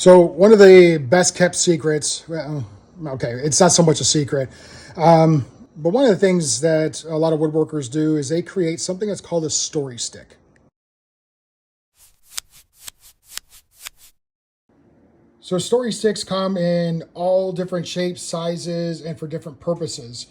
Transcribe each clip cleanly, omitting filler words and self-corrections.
So one of the best kept secrets, well, okay, it's not so much a secret, but one of the things that a lot of woodworkers do is they create something that's called a story stick. So story sticks come in all different shapes, sizes, and for different purposes.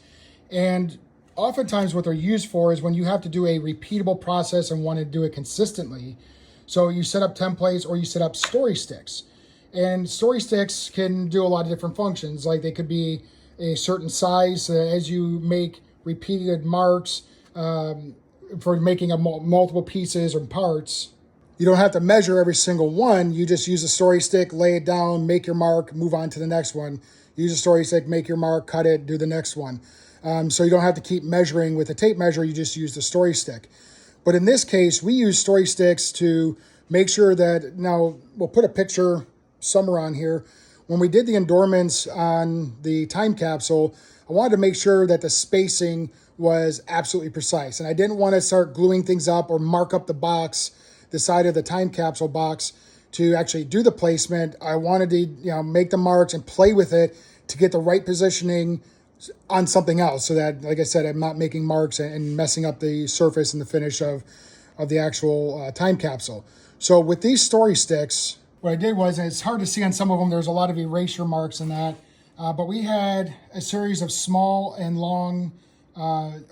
And oftentimes what they're used for is when you have to do a repeatable process and want to do it consistently. So you set up templates or you set up story sticks. And story sticks can do a lot of different functions. Like they could be a certain size so that as you make repeated marks for making multiple pieces or parts, you don't have to measure every single one. You just use a story stick, lay it down, make your mark, move on to the next one. Use a story stick, make your mark, cut it, do the next one. So you don't have to keep measuring with a tape measure. You just use the story stick. But in this case, we use story sticks to make sure that, now we'll put a picture somewhere on here. When we did the endorsements on the time capsule, I wanted to make sure that the spacing was absolutely precise. And I didn't want to start gluing things up or mark up the side of the time capsule box to actually do the placement. I wanted to, make the marks and play with it to get the right positioning on something else, so that, like I said, I'm not making marks and messing up the surface and the finish of the actual time capsule. So with these story sticks, what I did was, and it's hard to see on some of them, there's a lot of erasure marks in that, but we had a series of small and long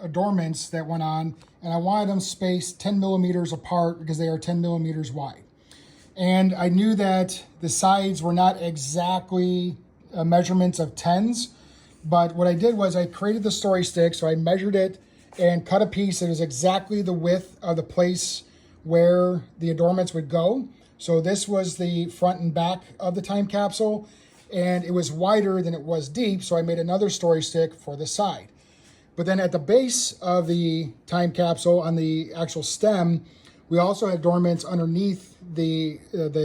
adornments that went on, and I wanted them spaced 10 millimeters apart because they are 10 millimeters wide. And I knew that the sides were not exactly measurements of tens, but what I did was I created the story stick, so I measured it and cut a piece that was exactly the width of the place where the adornments would go. So this was the front and back of the time capsule, and it was wider than it was deep, so I made another story stick for the side. But then at the base of the time capsule, on the actual stem, we also had adornments underneath the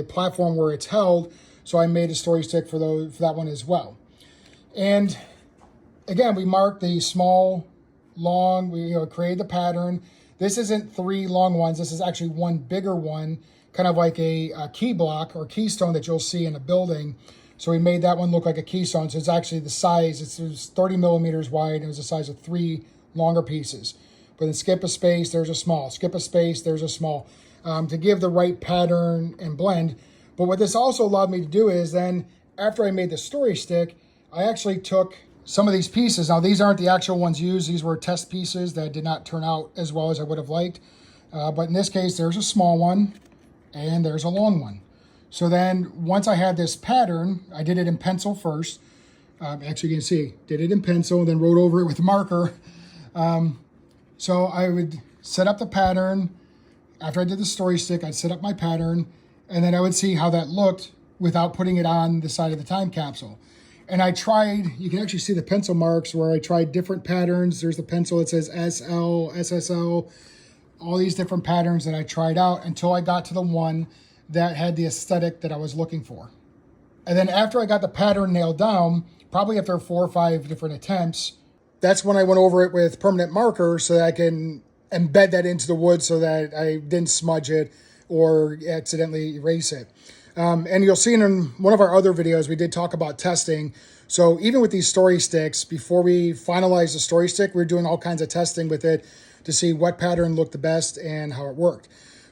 platform where it's held, so I made a story stick for that one as well. And again, we marked the small, long, we created the pattern. This isn't three long ones, this is actually one bigger one, kind of like a key block or keystone that you'll see in a building. So we made that one look like a keystone. So it's actually the size, it was 30 millimeters wide, and it was the size of three longer pieces. But then skip a space, there's a small. Skip a space, there's a small, to give the right pattern and blend. But what this also allowed me to do is then, after I made the story stick, I actually took some of these pieces. Now, these aren't the actual ones used. These were test pieces that did not turn out as well as I would have liked. But in this case, there's a small one and there's a long one. So then once I had this pattern, I did it in pencil first. Actually, you can see, did it in pencil and then wrote over it with a marker. So I would set up the pattern. After I did the story stick, I'd set up my pattern, and then I would see how that looked without putting it on the side of the time capsule. And I tried, you can actually see the pencil marks where I tried different patterns. There's the pencil that says SL, SSL, all these different patterns that I tried out until I got to the one that had the aesthetic that I was looking for. And then after I got the pattern nailed down, probably after 4 or 5 different attempts, that's when I went over it with permanent marker so that I can embed that into the wood so that I didn't smudge it or accidentally erase it. And you'll see in one of our other videos, we did talk about testing. So even with these story sticks, before we finalized the story stick, we were doing all kinds of testing with it to see what pattern looked the best and how it worked.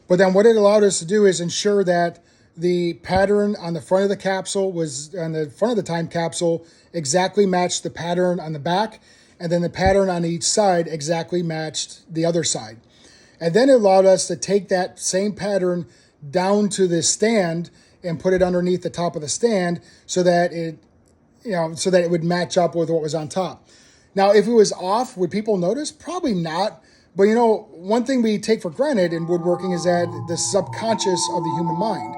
But then what it allowed us to do is ensure that the pattern on the front of the capsule was, on the front of the time capsule, exactly matched the pattern on the back, and then the pattern on each side exactly matched the other side. And then it allowed us to take that same pattern down to the stand and put it underneath the top of the stand so that it would match up with what was on top. Now, if it was off, would people notice? Probably not. But one thing we take for granted in woodworking is that the subconscious of the human mind,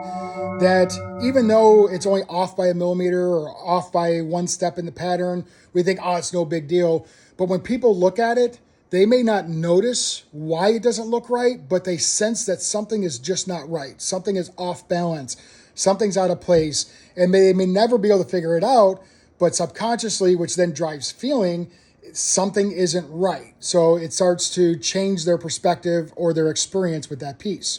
that even though it's only off by a millimeter or off by one step in the pattern, we think, oh, it's no big deal. But when people look at it, they may not notice why it doesn't look right, but they sense that something is just not right. Something is off balance. Something's out of place. And they may never be able to figure it out, but subconsciously, which then drives feeling, something isn't right. So it starts to change their perspective or their experience with that piece.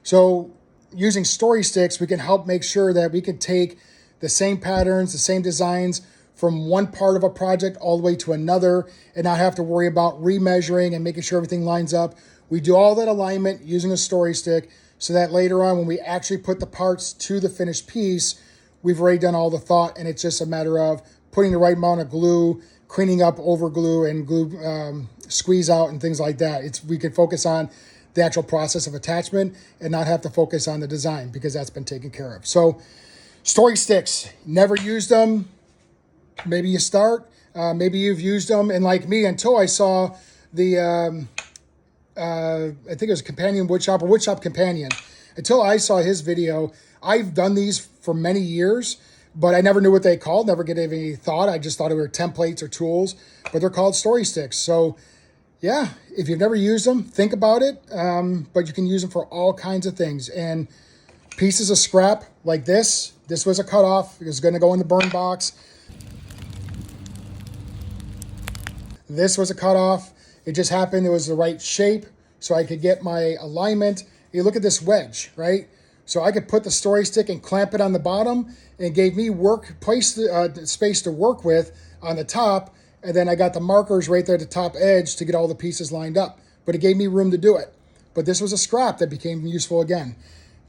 So using story sticks, we can help make sure that we can take the same patterns, the same designs from one part of a project all the way to another and not have to worry about remeasuring and making sure everything lines up. We do all that alignment using a story stick so that later on when we actually put the parts to the finished piece, we've already done all the thought and it's just a matter of putting the right amount of glue, cleaning up over glue and glue squeeze out and things like that. We can focus on the actual process of attachment and not have to focus on the design because that's been taken care of. So story sticks, never used them. Maybe you start, maybe you've used them. And like me, until I saw the, I think it was Companion Woodshop or Woodshop Companion, until I saw his video, I've done these for many years, but I never knew what they called, never gave any thought. I just thought it were templates or tools, but they're called story sticks. So yeah, if you've never used them, think about it. But you can use them for all kinds of things. And pieces of scrap like this was a cutoff. It was going to go in the burn box. This was a cutoff. It just happened it was the right shape so I could get my alignment. You look at this wedge, right? So I could put the story stick and clamp it on the bottom, and it gave me space to work with on the top. And then I got the markers right there at the top edge to get all the pieces lined up. But it gave me room to do it. But this was a scrap that became useful again.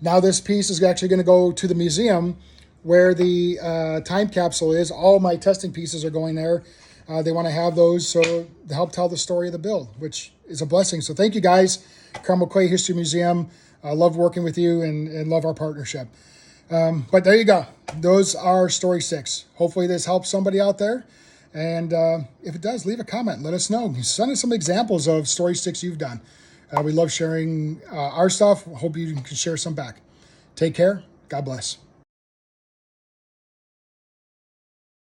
Now this piece is actually going to go to the museum where the time capsule is. All my testing pieces are going there. They want to have those so to help tell the story of the build, which is a blessing. So thank you guys, Carmel Clay History Museum. I love working with you and love our partnership. But there you go. Those are story sticks. Hopefully this helps somebody out there. And if it does, leave a comment. Let us know. Send us some examples of story sticks you've done. We love sharing our stuff. Hope you can share some back. Take care. God bless.